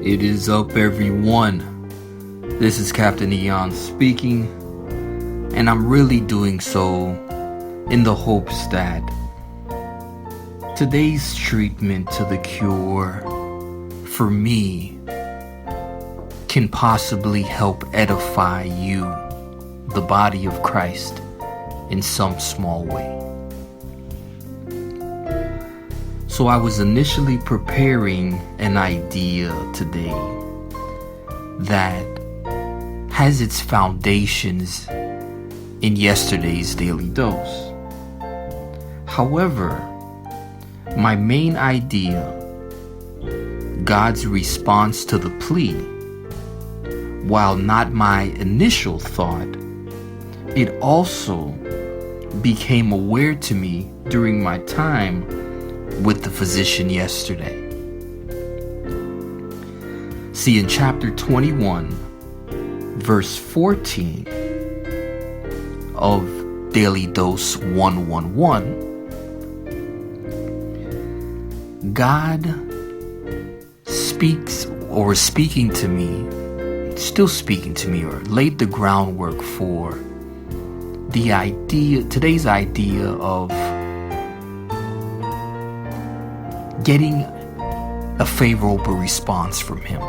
It is up, everyone. This is Captain Eon speaking, and I'm really doing so in the hopes that today's treatment to the cure for me can possibly help edify you, the body of Christ, in some small way. So I was initially preparing an idea today that has its foundations in yesterday's daily dose. However, my main idea, God's response to the plea, while not my initial thought, it also became aware to me during my time with the physician yesterday. See, in chapter 21, verse 14 of Daily Dose 111, God speaks or is speaking to me, still speaking to me, or laid the groundwork for the idea, today's idea of getting a favorable response from him.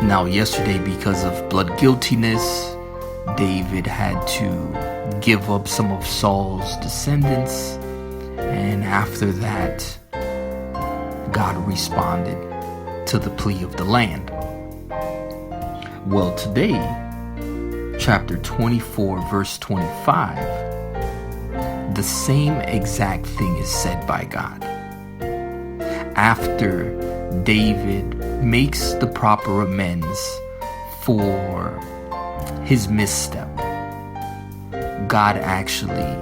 Now, yesterday, because of blood guiltiness, David had to give up some of Saul's descendants, and after that, God responded to the plea of the land. Well, today, chapter 24, verse 25, the same exact thing is said by God. After David makes the proper amends for his misstep, God actually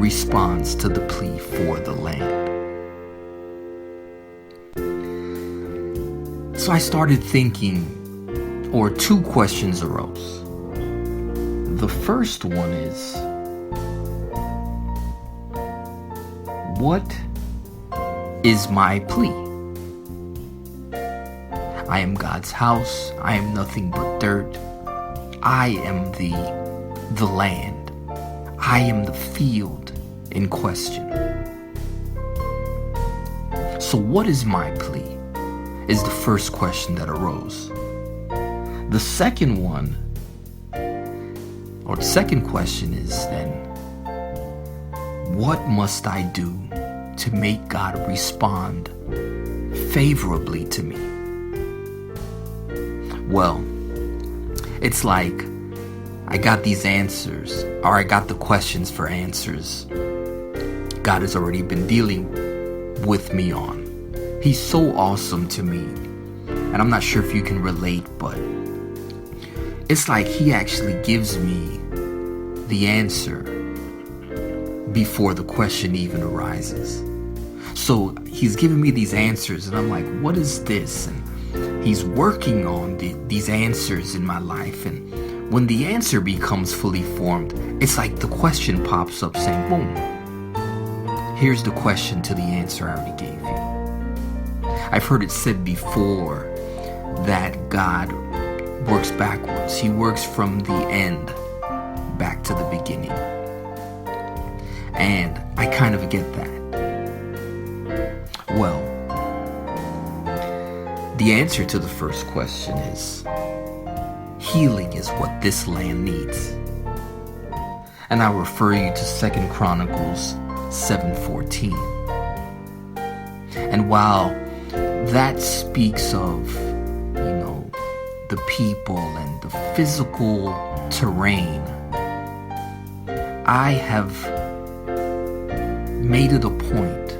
responds to the plea for the land. So I started thinking, or two questions arose. The first one is, what is my plea? I am God's house. I am nothing but dirt. I am the land. I am the field in question. So what is my plea? Is the first question that arose. The second one, or the second question is then, what must I do to make God respond favorably to me? Well, it's like I got these answers, or I got the questions for answers God has already been dealing with me on. He's so awesome to me, and I'm not sure if you can relate, but it's like he actually gives me the answer before the question even arises. So he's giving me these answers, and I'm like, what is this? And he's working on these answers in my life, and when the answer becomes fully formed, it's like the question pops up saying, boom, here's the question to the answer I already gave you. I've heard it said before that God works backwards. He works from the end back to the beginning. And I kind of get that. Well, the answer to the first question is, healing is what this land needs. And I refer you to 2 Chronicles 7:14. And while that speaks of, the people and the physical terrain, I have made it a point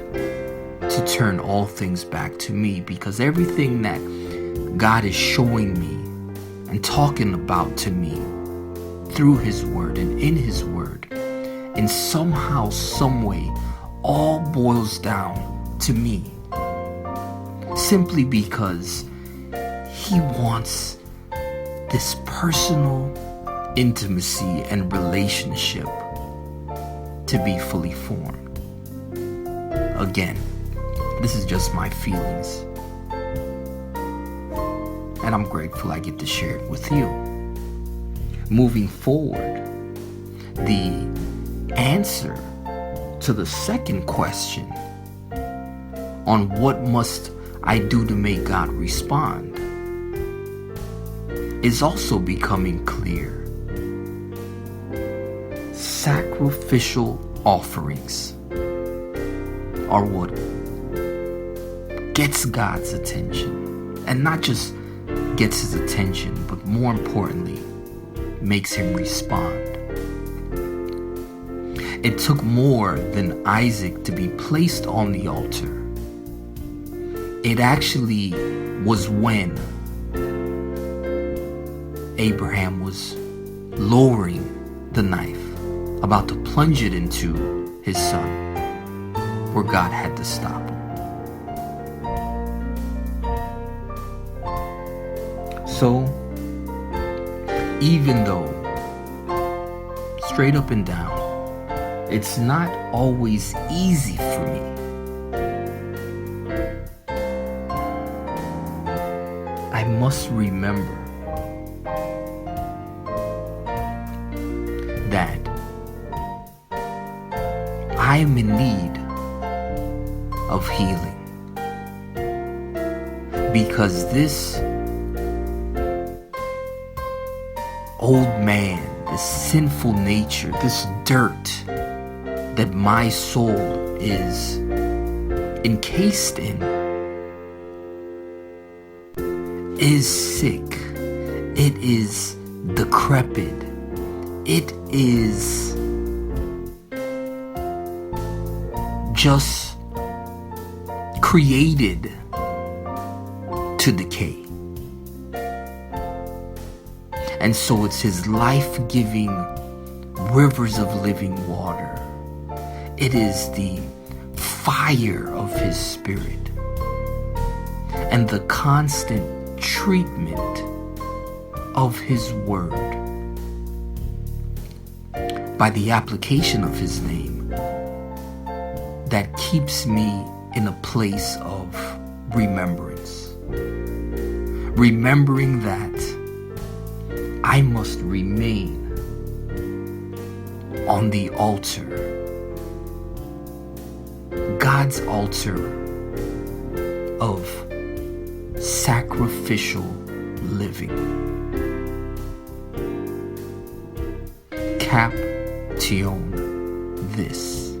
to turn all things back to me, because everything that God is showing me and talking about to me through his word and in his word, in somehow, some way, all boils down to me, simply because he wants this personal intimacy and relationship to be fully formed. Again, this is just my feelings. and I'm grateful I get to share it with you. Moving forward, the answer to the second question on what must I do to make God respond is also becoming clear. Sacrificial offerings are what gets God's attention, and not just gets his attention, but more importantly, makes him respond. It took more than Isaac to be placed on the altar. It actually was when Abraham was lowering the knife, about to plunge it into his son, where God had to stop him. So, even though, straight up and down, it's not always easy for me, I must remember that I am in need of healing, because this old man, this sinful nature, this dirt that my soul is encased in, is sick. It is decrepit. It is just created to decay. And so it's his life-giving rivers of living water. It is the fire of his spirit and the constant treatment of his word by the application of his name that keeps me in a place of remembrance. Remembering that I must remain on the altar, God's altar of sacrificial living. Caption this.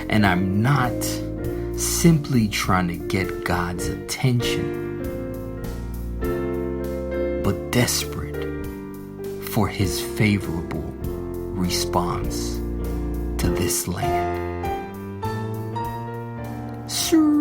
And I'm not simply trying to get God's attention, but desperate for his favorable response to this land. Sir.